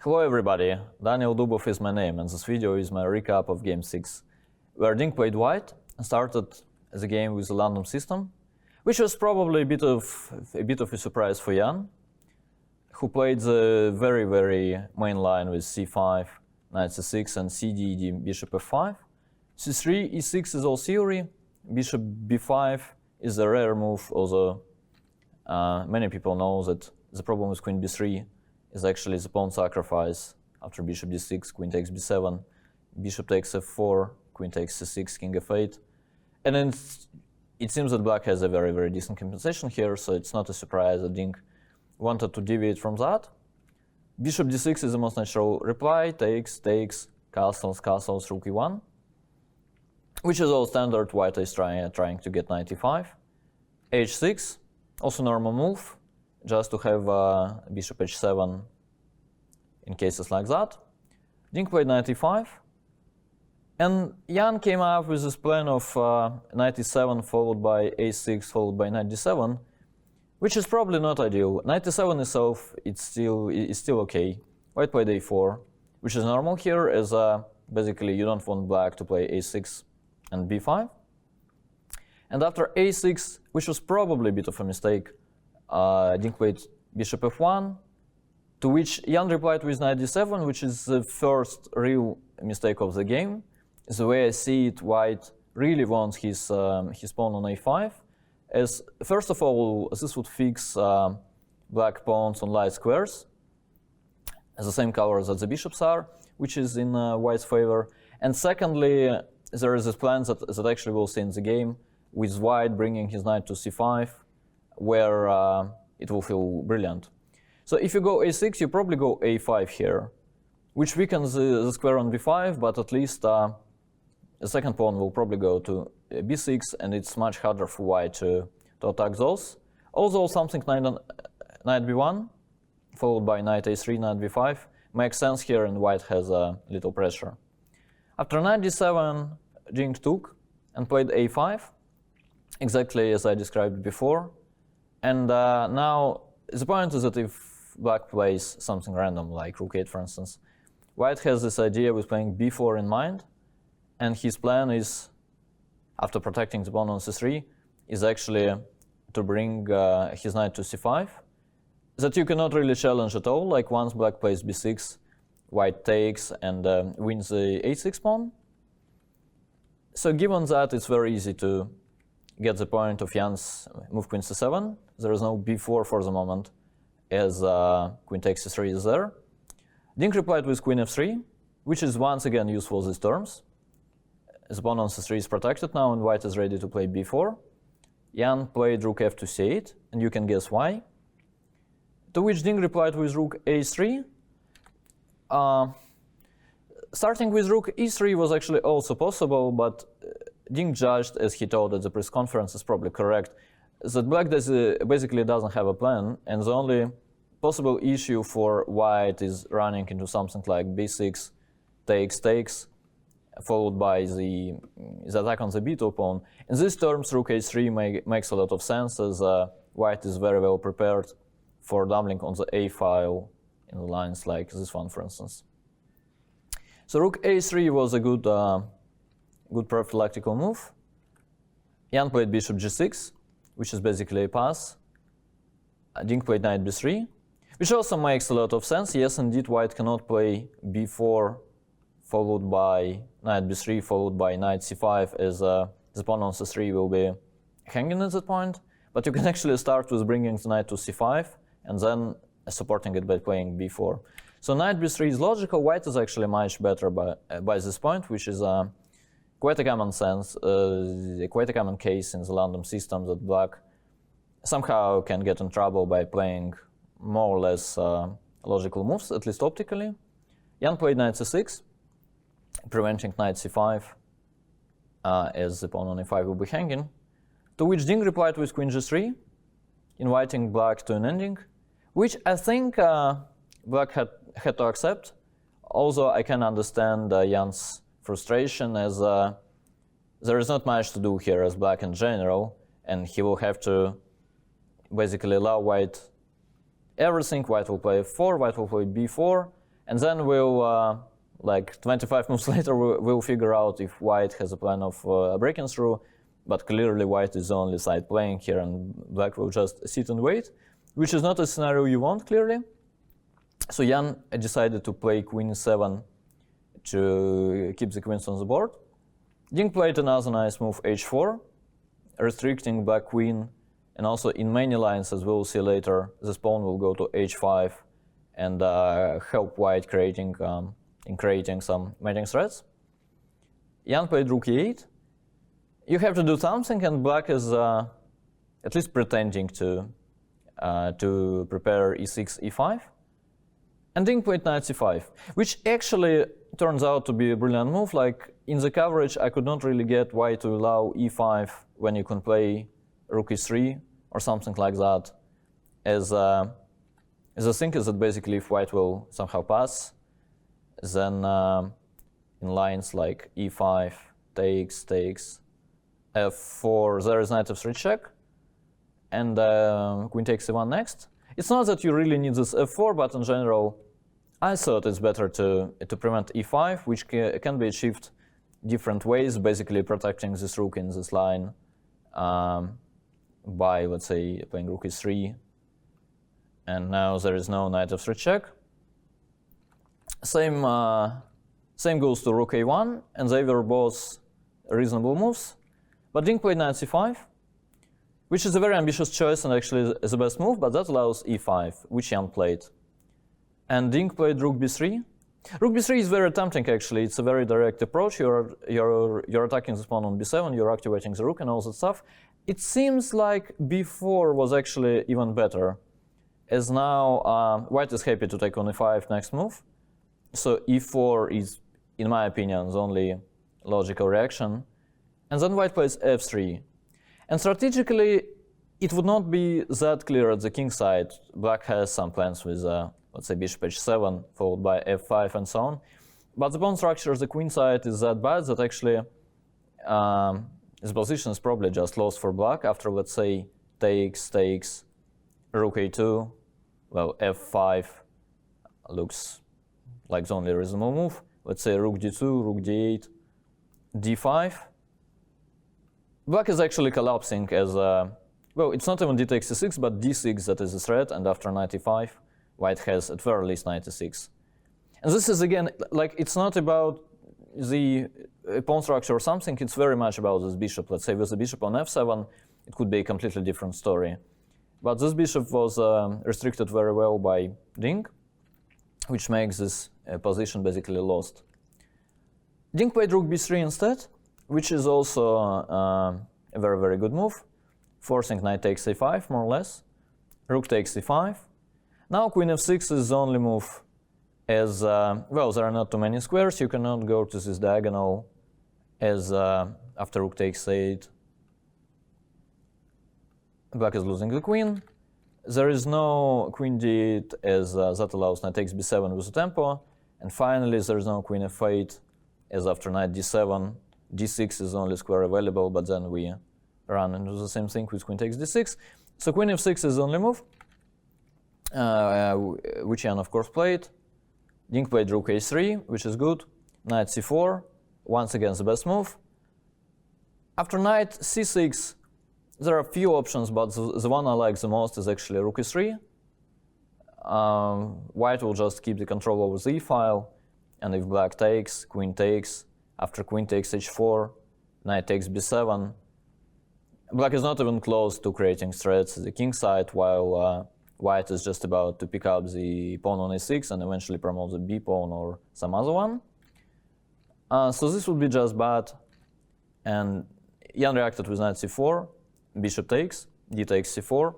Hello everybody, Daniil Dubov is my name and this video is my recap of game 6, where Ding played white and started the game with a random system, which was probably a bit of a surprise for Jan, who played the very main line with c5, knight c6 and cd, bishop f5. c3, e6 is all theory, bishop b5 is a rare move, although many people know that the problem with queen b3 is actually the pawn sacrifice after bishop d6, queen takes b7, bishop takes f4, queen takes c6, king f8. And then it seems that black has a very decent compensation here, so it's not a surprise that Ding wanted to deviate from that. Bishop d6 is the most natural reply, takes, castles, rook e1, which is all standard. White is trying to get knight e5. h6, also normal move, just to have bishop h7 in cases like that. Ding played knight e5, and Jan came up with this plan of knight e7 followed by a6 followed by knight d7, which is probably not ideal. Knight e7 itself it's still okay. White played a4, which is normal here, as basically you don't want black to play a6 and b5. And after a6, which was probably a bit of a mistake, Ding played bishop f1, to which Jan replied with knight d7, which is the first real mistake of the game. The way I see it, white really wants his pawn on a5, as first of all, this would fix black pawns on light squares, as the same colors as the bishops are, which is in white's favor. And secondly, there is this plan that actually we'll see in the game, with white bringing his knight to c5, where it will feel brilliant. So if you go a6, you probably go a5 here, which weakens the square on b5, but at least the second pawn will probably go to b6, and it's much harder for white to attack those. Also, something knight b1, followed by knight a3, knight b5, makes sense here, and white has a little pressure. After knight d7, Ding took and played a5, exactly as I described before. And now the point is that if black plays something random, like rook 8 for instance, white has this idea with playing b4 in mind, and his plan is, after protecting the pawn on c3, is actually to bring his knight to c5, that you cannot really challenge at all. Like once black plays b6, white takes and wins the a6 pawn. So given that, it's very easy to get the point of Jan's move queen c7. There is no b4 for the moment, as queen takes c3 is there. Ding replied with queen f3, which is once again useful these terms. The pawn on c3 is protected now, and white is ready to play b4. Jan played rook f to c8, and you can guess why. To which Ding replied with rook a3. Starting with rook e3 was actually also possible, but Ding judged, as he thought at the press conference is probably correct, that black basically doesn't have a plan, and the only possible issue for white is running into something like b6, takes, followed by the attack on the b2 pawn. In these terms, rook a3 makes a lot of sense, as white is very well prepared for doubling on the a file in lines like this one, for instance. So rook a3 was a good prophylactical move. Jan played bishop g6, which is basically a pass. Ding played knight b3, which also makes a lot of sense. Yes, indeed, white cannot play b4 followed by knight b3 followed by knight c5, as the pawn on c3 will be hanging at that point. But you can actually start with bringing the knight to c5 and then supporting it by playing b4. So knight b3 is logical. White is actually much better by this point, which is quite a common case in the random system, that black somehow can get in trouble by playing more or less logical moves, at least optically. Jan played knight c6, preventing knight c5, as the pawn on e5 will be hanging. To which Ding replied with queen g3, inviting black to an ending, which I think black had to accept. Also, I can understand Jan's frustration, as there is not much to do here as black in general, and he will have to basically allow white everything. White will play f4, white will play b4, And then we'll, like 25 moves later, we'll figure out if white has a plan of breaking through, but clearly white is the only side playing here and black will just sit and wait, which is not a scenario you want, clearly. So Jan decided to play queen e7 to keep the queens on the board. Ding played another nice move, h4, restricting black queen, and also in many lines, as we'll see later, this pawn will go to h5 and help white creating some mating threats. Jan played rook e8. You have to do something, and black is at least pretending to prepare e6, e5. And Ding played knight c5, which actually turns out to be a brilliant move. Like in the coverage, I could not really get why to allow e5 when you can play rook e3 or something like that. As the thing is that basically if white will somehow pass, then in lines like e5, takes, f4, there is knight f3 check, and queen takes e1 next. It's not that you really need this f4, but in general, I thought it's better to prevent e5, which can be achieved different ways, basically protecting this rook in this line by, let's say, playing rook e3. And now there is no knight f3 check. Same goes to rook a1, and they were both reasonable moves. But Ding played knight c5, which is a very ambitious choice and actually is the best move, but that allows e5, which Jan played. And Ding played rook b3. Rook b3 is very tempting, actually. It's a very direct approach. You're attacking this pawn on b7, you're activating the rook and all that stuff. It seems like b4 was actually even better, as now white is happy to take on e5 next move. So e4 is, in my opinion, the only logical reaction. And then white plays f3. And strategically, it would not be that clear at the king side. Black has some plans with, let's say, bishop h7, followed by f5 and so on. But the pawn structure of the queen side is that bad that actually this position is probably just lost for black after, let's say, takes, rook a2, well, f5 looks like the only reasonable move. Let's say rook d2, rook d8, d5. Black is actually collapsing as, well, it's not even d takes c6, but d6 that is a threat, and after knight e5, white has at very least knight e6. And this is, again, like, it's not about the pawn structure or something, it's very much about this bishop. Let's say with the bishop on f7, it could be a completely different story. But this bishop was restricted very well by Ding, which makes this position basically lost. Ding played rook b3 instead, which is also a very, very good move, forcing knight takes a5, more or less. Rook takes e5. Now queen f6 is the only move, as, well, there are not too many squares, you cannot go to this diagonal as after rook takes 8. Black is losing the queen. There is no queen d8 as that allows knight takes b7 with the tempo. And finally, there is no queen f8 as after knight d7, d6 is the only square available, but then we run into the same thing with queen takes d6. So queen f6 is the only move, which Jan of course played. Ding played rook a3, which is good. Knight c4, once again the best move. After knight c6, there are a few options, but the one I like the most is actually rook e3. White will just keep the control over the e-file, and if black takes, queen takes. After queen takes h4, knight takes b7. Black is not even close to creating threats at the king side, while white is just about to pick up the pawn on a6 and eventually promote the b pawn or some other one. So this would be just bad. And Jan reacted with knight c4, bishop takes, d takes c4,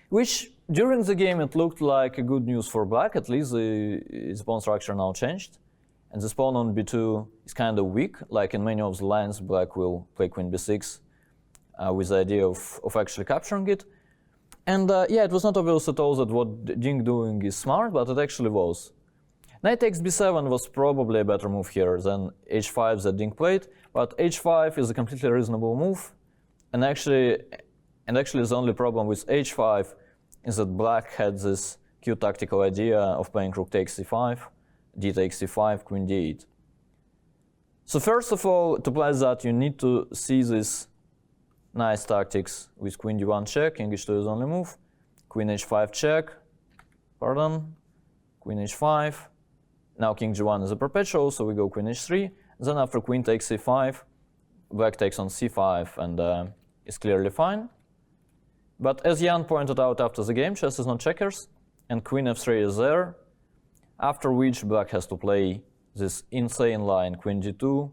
which during the game it looked like a good news for black. At least the pawn structure now changed. And this pawn on b2 is kind of weak. Like in many of the lines, black will play queen b6 with the idea of actually capturing it. And yeah, it was not obvious at all that what Ding doing is smart, but it actually was. Knight takes b7 was probably a better move here than h5 that Ding played, but h5 is a completely reasonable move. And actually the only problem with h5 is that black had this cute tactical idea of playing rook takes c5, d takes c5, queen d8. So first of all, to play that, you need to see these nice tactics with queen d1 check, king h2 is only move, queen h5 check, pardon, queen h5, now king g1 is a perpetual, so we go queen h3, then after queen takes c5, black takes on c5 and is clearly fine. But as Jan pointed out after the game, chess is not checkers, and queen f3 is there, after which black has to play this insane line, queen d2,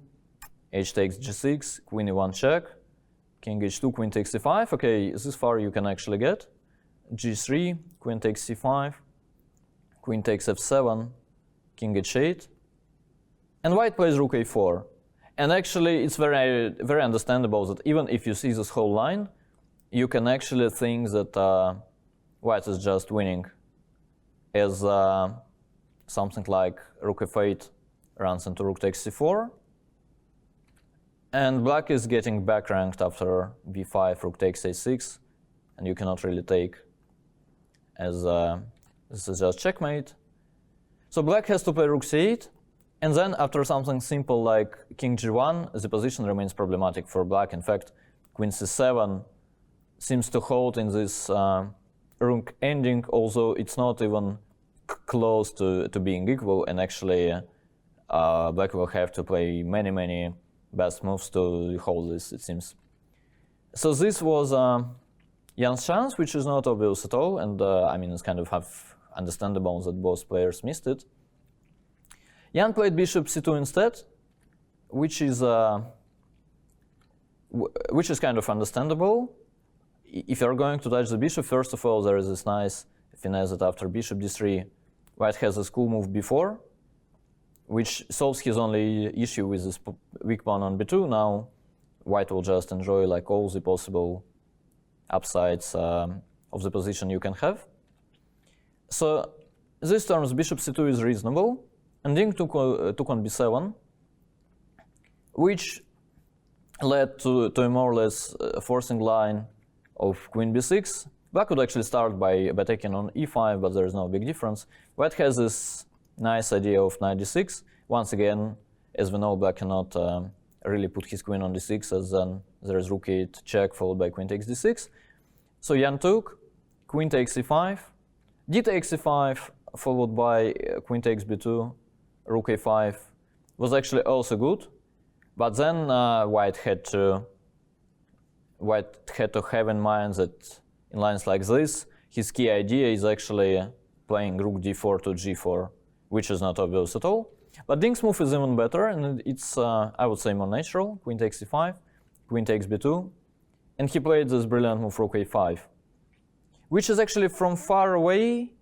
h takes g6, queen e1 check, king h2, queen takes c5. Okay, this far you can actually get. g3, queen takes c5, queen takes f7, king h8, and white plays rook a4. And actually, it's very, very understandable that even if you see this whole line, you can actually think that white is just winning, as something like rook f8 runs into rook takes c4, and black is getting back ranked after b5, rook takes a6, and you cannot really take, as this is just checkmate. So black has to play rook c8, and then after something simple like king g1, the position remains problematic for black. In fact, queen c7 seems to hold in this rook ending, although it's not even close to being equal, and actually black will have to play many best moves to hold this, it seems. So this was Jan's chance, which is not obvious at all, and I mean, it's kind of understandable that both players missed it. Jan played bishop c2 instead, which is kind of understandable. If you're going to touch the bishop, first of all, there is this nice finesse that after bishop d3, white has this cool move b4, which solves his only issue with this weak pawn on b2. Now white will just enjoy like all the possible upsides of the position you can have. So this terms bishop c2 is reasonable, and Ding took on b7, which led to a more or less forcing line of queen b6. Black could actually start by taking on e5, but there is no big difference. White has this nice idea of knight d6. Once again, as we know, black cannot really put his queen on d6, as then there is rook 8 check followed by queen takes d6. So Jan took, queen takes e5, d takes e5 followed by queen takes b2, rook a5 was actually also good, but then white had to have in mind that in lines like this, his key idea is actually playing rook d4 to g4, which is not obvious at all. But Ding's move is even better, and it's, I would say, more natural. Queen takes e5, queen takes b2, and he played this brilliant move rook a5, which is actually from far away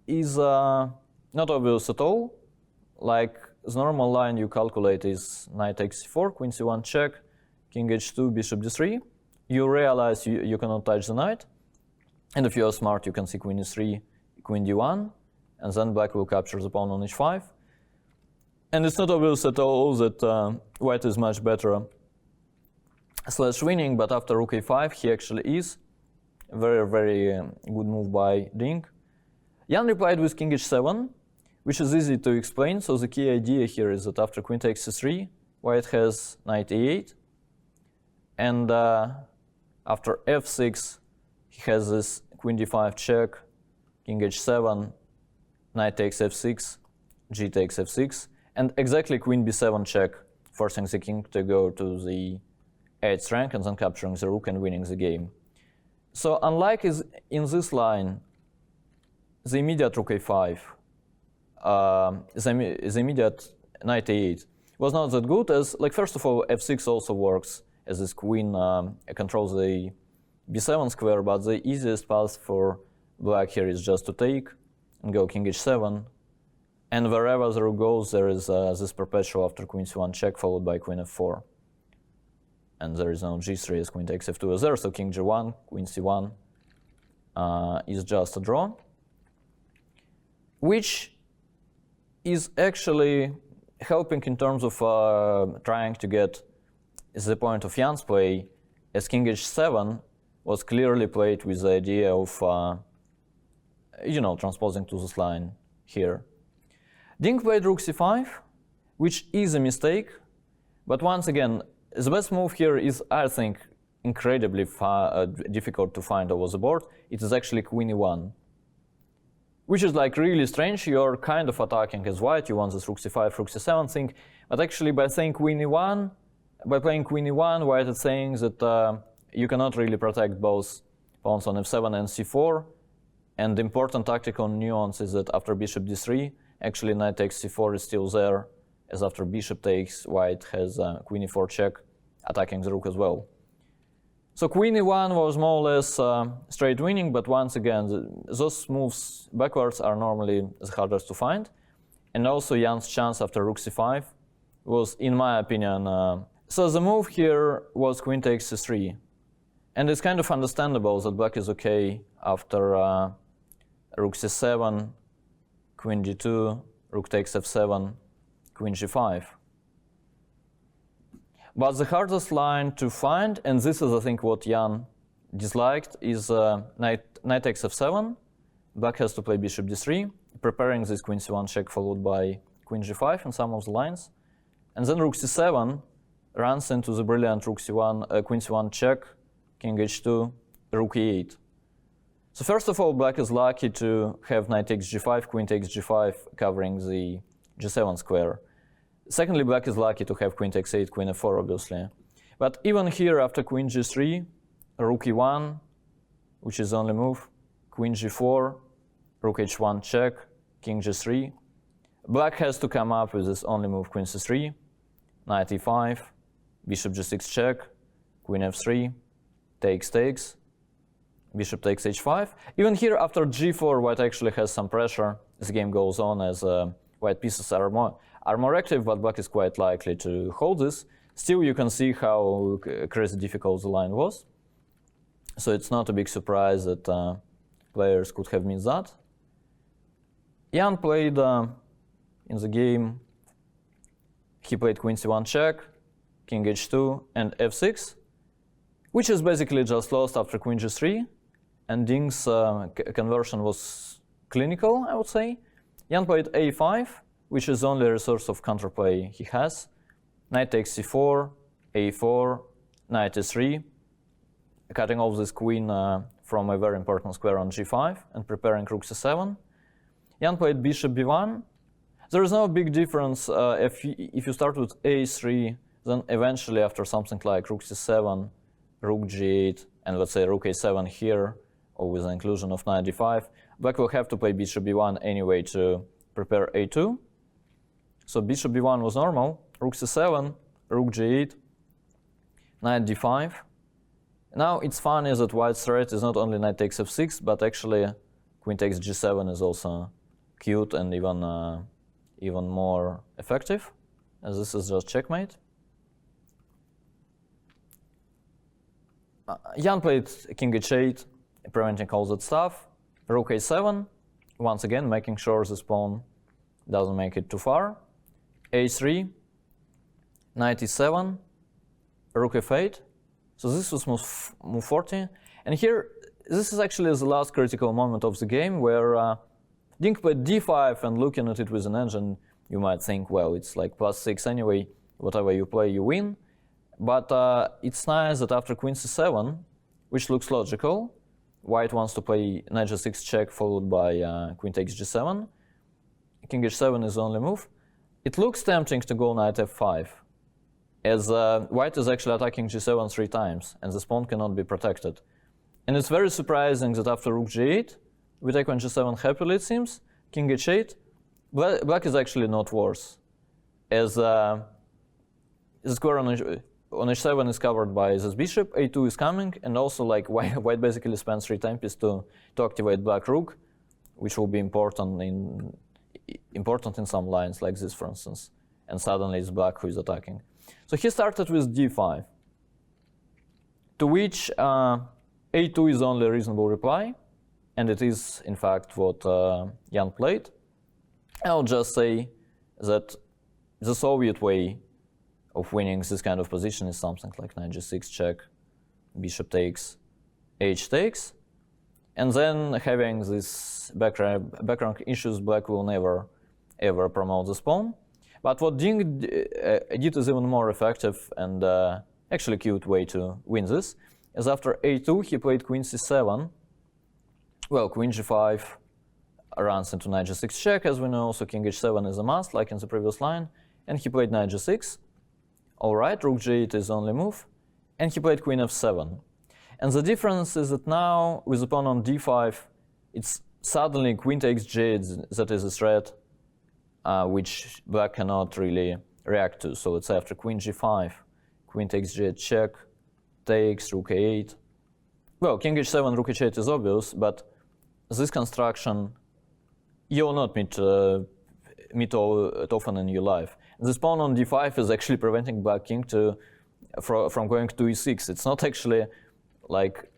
is not obvious at all. Like the normal line you calculate is knight takes c4, queen c1 check, king h2, bishop d3. You realize you cannot touch the knight, and if you are smart, you can see queen e3, queen d1, and then black will capture the pawn on h5. And it's not obvious at all that white is much better / winning, but after rook a5, he actually is. Very good move by Ding. Jan replied with king h7, which is easy to explain. So the key idea here is that after queen takes c3, white has knight e8, and after f6, he has this queen d5 check, king h7, knight takes f6, g takes f6, and exactly queen b7 check, forcing the king to go to the 8th rank and then capturing the rook and winning the game. So unlike in this line, the immediate rook a5, the immediate knight a8 was not that good, as like first of all f6 also works as this queen controls the b7 square, but the easiest path for black here is just to take and go king h7, and wherever the rook goes there is this perpetual after queen c1 check followed by queen f4, and there is no g3 as queen takes f2 is there, so king g1, queen c1 is just a draw, which is actually helping in terms of trying to get the point of Jan's play, as king h7 was clearly played with the idea of transposing to this line here. Ding played rook c5, which is a mistake, but once again, the best move here is, I think, incredibly difficult to find over the board. It is actually queen e1, which is like really strange. You're kind of attacking as white. You want this rook c5, rook c7 thing, but actually by playing queen e1, white is saying that you cannot really protect both pawns on f7 and c4. And the important tactical nuance is that after bishop d3, actually knight takes c4 is still there, as after bishop takes, white has queen e4 check, attacking the rook as well. So queen e1 was more or less straight winning, but once again, those moves backwards are normally the hardest to find. And also Jan's chance after rook c5 was, in my opinion, so the move here was queen takes c3. And it's kind of understandable that black is okay after rook c7, queen g2, rook takes f7, queen g5. But the hardest line to find, and this is I think what Jan disliked, is knight takes f7. Black has to play bishop d3, preparing this queen c1 check followed by queen g5 in some of the lines. And then rook c7 runs into the brilliant rook c1, queen c1 check, king h2, rook e8. So first of all, black is lucky to have knight takes g5, queen takes g5 covering the g7 square. Secondly, black is lucky to have queen takes 8, queen f4, obviously. But even here, after queen g3, rook e1, which is the only move, queen g4, rook h1 check, king g3. Black has to come up with this only move, queen c3, knight e5, bishop g6 check, queen f3, takes, bishop takes h5. Even here, after g4, white actually has some pressure. This game goes on as white pieces are more active, but black is quite likely to hold this. Still, you can see how crazy difficult the line was. So it's not a big surprise that players could have missed that. Jan played in the game, he played queen c1 check, king h2, and f6, which is basically just lost after queen g3. And Ding's conversion was clinical, I would say. Jan played a5, which is the only resource of counterplay he has. Knight takes c4, a4, knight e3, cutting off this queen from a very important square on g5 and preparing rook c7. Jan played bishop b1. There is no big difference if you start with a3, then eventually after something like rook c7, rook g8, and let's say rook a7 here, or with the inclusion of knight d5, black will have to play bishop b1 anyway to prepare a2. So bishop b1 was normal, rook c7, rook g8, knight d5. Now it's funny that white's threat is not only knight takes f6, but actually queen takes g7 is also cute and even more effective, as this is just checkmate. Jan played king h8, preventing all that stuff. Rook a7, once again making sure this pawn doesn't make it too far. a3, knight e7, rook f8. So this was move 40. And here, this is actually the last critical moment of the game where Ding played d5, and looking at it with an engine, you might think, well, it's like +6 anyway, whatever you play, you win. But it's nice that after queen c7, which looks logical, white wants to play knight g6 check followed by queen takes g7. King h7 is the only move. It looks tempting to go knight f5, as white is actually attacking g7 3 times, and this pawn cannot be protected. And it's very surprising that after rook g8, we take on g7 happily, it seems. King h8, black is actually not worse, as the square on h7 is covered by this bishop, a2 is coming, and also like white basically spends 3 tempies to activate black rook, which will be important in some lines like this, for instance. And suddenly it's black who is attacking. So he started with d5, to which a2 is the only reasonable reply, and it is in fact what Jan played. I'll just say that the Soviet way of winning this kind of position is something like knight g6 check, bishop takes, h takes. And then having this background issues, black will never ever promote this pawn. But what Ding did is even more effective and actually cute way to win this, is after a2 he played queen c7. Well, queen g5 runs into knight g6 check, as we know, so king h7 is a must, like in the previous line, and he played knight g6. Alright, rook g8 is the only move, and he played queen f7. And the difference is that now, with the pawn on d5, it's suddenly queen takes g8 that is a threat which black cannot really react to. So let's say after queen g5, queen takes g8 check, takes, rook a8. Well, king h7, rook h8 is obvious, but this construction you will not meet often in your life. This pawn on d5 is actually preventing black king from going to e6. It's not actually like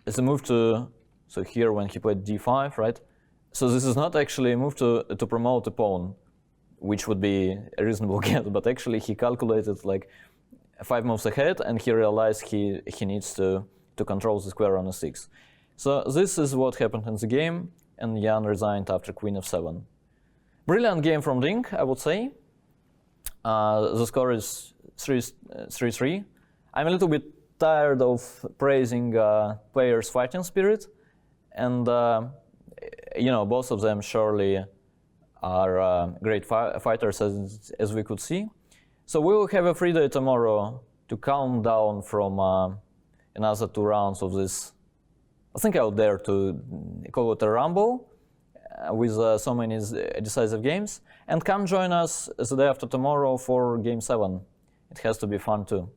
it's a move to, so here when he played d5, right? So this is not actually a move to promote a pawn, which would be a reasonable get, but actually he calculated like 5 moves ahead, and he realized he needs to control the square on e6. So this is what happened in the game, and Jan resigned after queen f7. Brilliant game from Ding, I would say. The score is 3-3. I'm a little bit tired of praising players' fighting spirit, and you know, both of them surely are great fighters, as we could see. So we will have a FIDE tomorrow to calm down from another 2 rounds of this. I think I would dare to call it a rumble with so many decisive games. And come join us the day after tomorrow for Game 7. It has to be fun too.